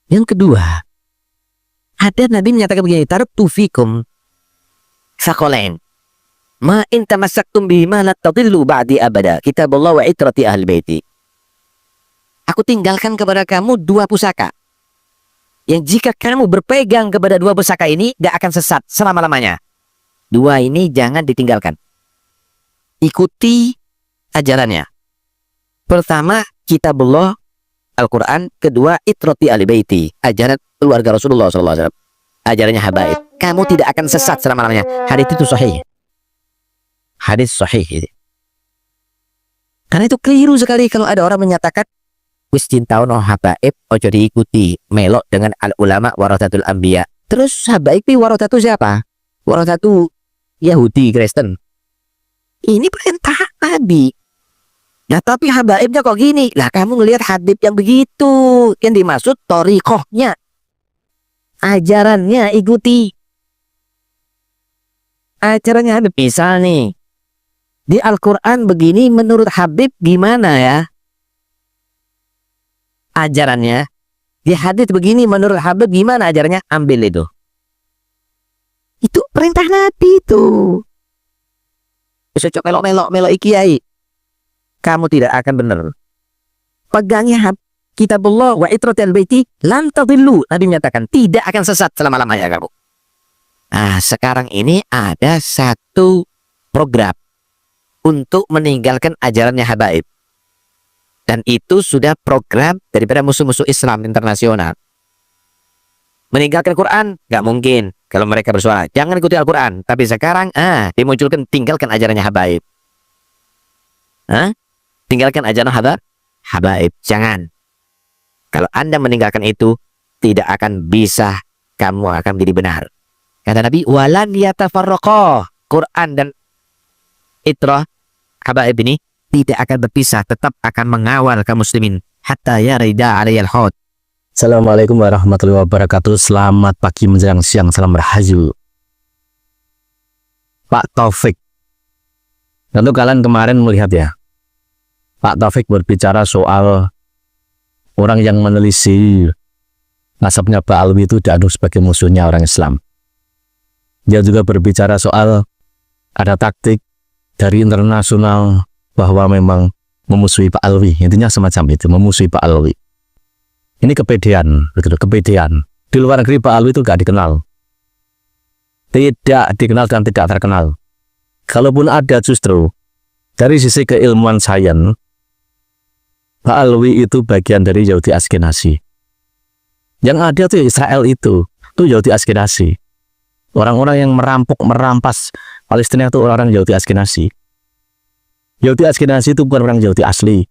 Yang kedua, ada Nabi menyatakan begini, taraktu fikum tsaqalain ma in tamassaktum bihima la tadillu ba'di abada, kitabullah wa itrati ahli baiti. Aku tinggalkan kepada kamu dua pusaka, yang jika kamu berpegang kepada dua pusaka ini gak akan sesat selama-lamanya. Dua ini jangan ditinggalkan, ikuti ajarannya. Pertama, kitabullah Al-Quran. Kedua, itrati ahli baiti, ajaran keluarga Rasulullah SAW, ajarannya habaib. Kamu tidak akan sesat selama-lamanya. Hadis itu sahih. Hadis sahih. Karena itu keliru sekali kalau ada orang menyatakan wis cintaun no habaib ojo diikuti, melok dengan al ulama warathatul anbiya. Terus habaib warathatu siapa? Warathatu Yahudi Kristen. Ini perintah Nabi. Nah tapi habaibnya kok gini? Lah kamu ngelihat Habib yang begitu, yang dimaksud thariqahnya, ajarannya ikuti. Ajarannya Habib. Misal nih, di Al-Quran begini, menurut Habib gimana ya ajarannya? Di hadits begini, menurut Habib gimana ajarannya? Ambil itu. Itu perintah Nabi itu. Bisa cok melok ikiai, kamu tidak akan benar. Pegangnya kitabullah wa itratil baiti lan tadillu. Nabi menyatakan tidak akan sesat selama-lamanya kamu. Nah, sekarang ini ada satu program untuk meninggalkan ajarannya habaib. Dan itu sudah program daripada musuh-musuh Islam internasional. Meninggalkan Quran nggak mungkin kalau mereka bersuara jangan ikuti Al-Quran. Tapi sekarang dimunculkan tinggalkan ajarannya habaib. Tinggalkan ajaran habaib. Jangan. Kalau Anda meninggalkan itu, tidak akan bisa kamu akan menjadi benar. Kata Nabi, walan yatafarraqah. Quran dan itrah habaib ini tidak akan berpisah, tetap akan mengawal kaum muslimin hatta yarida alaihal haud. Assalamualaikum warahmatullahi wabarakatuh. Selamat pagi menjelang siang, salam rahayu. Pak Taufik, tentu kalian kemarin melihat ya, Pak Taufik berbicara soal orang yang menelisik nasabnya Pak Alwi itu dianggap sebagai musuhnya orang Islam. Dia juga berbicara soal ada taktik dari internasional bahwa memang memusuhi Pak Alwi. Intinya semacam itu, memusuhi Pak Alwi. Ini kepedean, begitu, kepedean. Di luar negeri Pak Alwi itu gak dikenal. Tidak dikenal dan tidak terkenal. Kalaupun ada, justru dari sisi keilmuan sains, Pak Alwi itu bagian dari Yahudi Askenazi. Yang ada tuh Israel itu Yahudi Askenazi. Orang-orang yang merampas Palestina itu orang-orang Yahudi Askenazi. Yahudi Askenazi itu bukan orang Yahudi asli.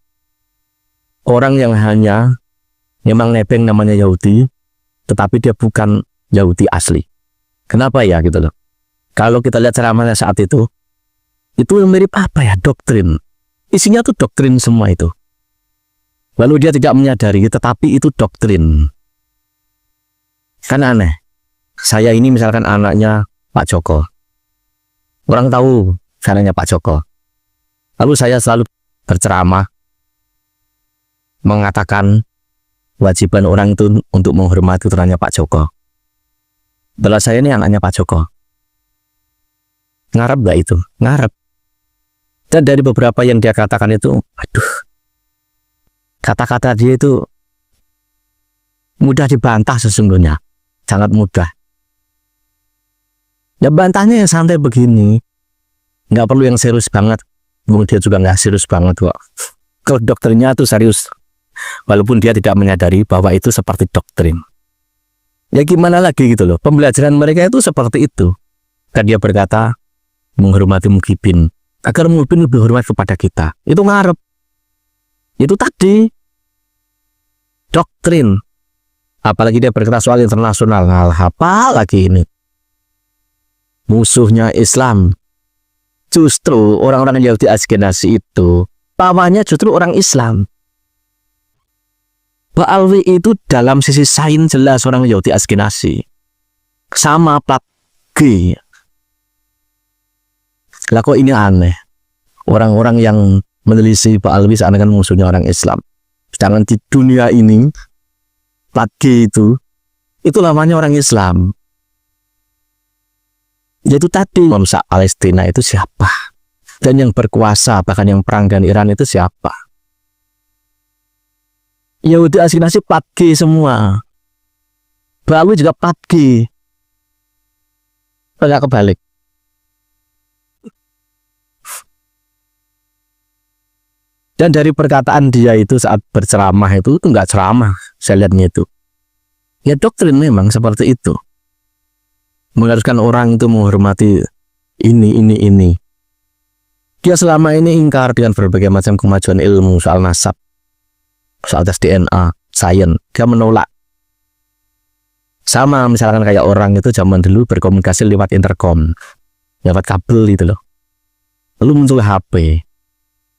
Orang yang hanya memang nebeng namanya Yahudi, tetapi dia bukan Yahudi asli. Kenapa ya gitu loh? Kalau kita lihat ceramahnya saat itu mirip apa ya, doktrin. Isinya tuh doktrin semua itu. Lalu dia tidak menyadari, tetapi itu doktrin. Kan aneh. Saya ini misalkan anaknya Pak Joko. Orang tahu anaknya Pak Joko. Lalu saya selalu berceramah mengatakan kewajiban orang itu untuk menghormati putranya Pak Joko. Setelah saya ini anaknya Pak Joko. Ngarep gak itu? Ngarep. Dan dari beberapa yang dia katakan itu, aduh, kata-kata dia itu mudah dibantah sesungguhnya. Sangat mudah. Ya bantahnya yang santai begini. Nggak perlu yang serius banget. Mungkin dia juga nggak serius banget kok. Kalau doktrinnya itu serius. Walaupun dia tidak menyadari bahwa itu seperti doktrin. Ya gimana lagi gitu loh. Pembelajaran mereka itu seperti itu. Dan dia berkata, menghormati Muhyiddin. Agar Muhyiddin lebih hormat kepada kita. Itu ngarep. Itu tadi. Doktrin. Apalagi dia berkata soal internasional. Apa lagi ini? Musuhnya Islam. Justru orang-orang Yahudi Askenazi itu pamannya justru orang Islam. Pak Alwi itu dalam sisi sains jelas orang Yahudi Askenazi. Sama plat G. Lah kok ini aneh. Orang-orang yang menelisik Pak Alwi seakan-akan musuhnya orang Islam. Sedangkan di dunia ini plat G itu namanya orang Islam. Yaitu tadi Mamsak Palestina itu siapa? Dan yang berkuasa bahkan yang perangkan Iran itu siapa? Yahudi Asykenasi plat G semua. Ba'alwi juga plat G. Enggak kebalik. Dan dari perkataan dia itu saat berceramah itu enggak ceramah, saya lihatnya itu. Ya doktrin memang seperti itu. Mengharuskan orang itu menghormati ini. Dia selama ini ingkar dengan berbagai macam kemajuan ilmu, soal nasab, soal tes DNA, sains. Dia menolak. Sama misalkan kayak orang itu zaman dulu berkomunikasi lewat intercom, lewat kabel gitu loh. Lalu muncul HP.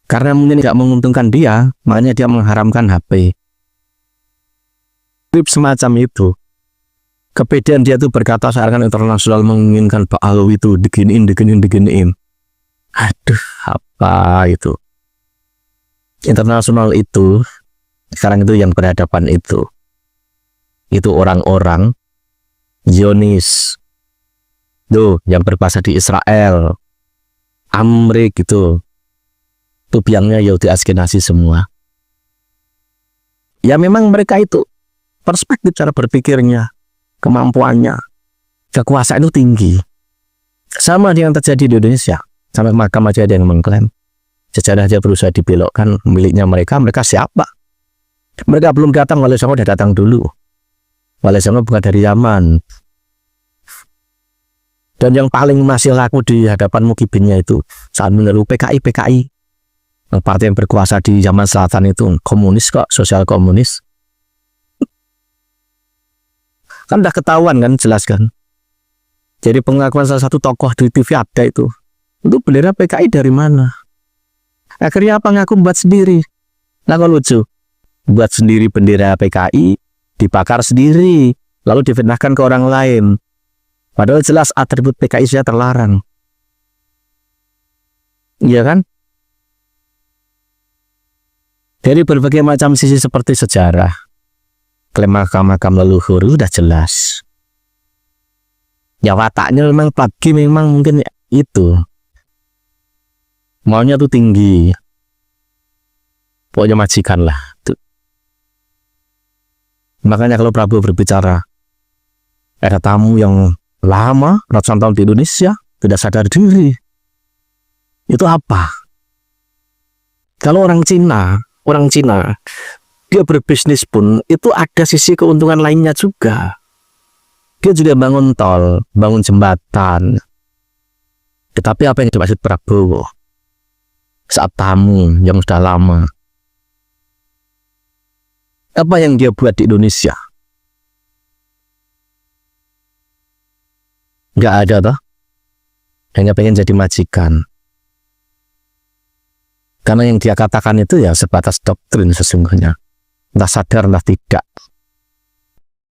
Karena mungkin tidak menguntungkan dia, makanya dia mengharamkan HP. Trip semacam itu. Kepedean dia itu berkata seakan internasional menginginkan Ba'alwi itu diginiin. Aduh, apa itu? Internasional itu sekarang itu yang berhadapan itu orang-orang Zionis, tuh yang berbahasa di Israel, Amrik gitu, itu biangnya Yahudi Asykenasi semua. Ya memang mereka itu perspektif cara berpikirnya, kemampuannya, kekuasaan itu tinggi. Sama dengan terjadi di Indonesia. Sampai makam aja ada yang mengklaim sejarah aja berusaha dibelokkan miliknya mereka siapa? Mereka belum datang, Wali Songo udah datang dulu. Wali Songo bukan dari Yaman. Dan yang paling masih laku di hadapan mukibinnya itu saat meneru PKI, partai yang berkuasa di zaman selatan itu komunis kok, sosial komunis. Kan udah ketahuan kan, jelas kan. Jadi pengakuan salah satu tokoh di TV ada itu bendera PKI dari mana? Akhirnya apa, ngaku buat sendiri. Nah kalau lucu, buat sendiri bendera PKI, dibakar sendiri, lalu difitnahkan ke orang lain. Padahal jelas atribut PKI sudah terlarang. Iya kan? Dari berbagai macam sisi seperti sejarah, klaim makam-makam leluhur itu sudah jelas. Ya wataknya memang plat G, memang mungkin itu. Maunya tuh tinggi. Pokoknya majikan lah. Tuh. Makanya kalau Prabowo berbicara, ada tamu yang lama, ratusan tahun di Indonesia, tidak sadar diri. Itu apa? Kalau orang Cina, dia berbisnis pun, itu ada sisi keuntungan lainnya juga. Dia juga bangun tol, bangun jembatan. Tetapi apa yang dimaksud Prabowo? Saat tamu yang sudah lama, apa yang dia buat di Indonesia? Nggak ada toh. Hanya pengen jadi majikan. Karena yang dia katakan itu ya sebatas doktrin sesungguhnya. Entah sadar entah tidak.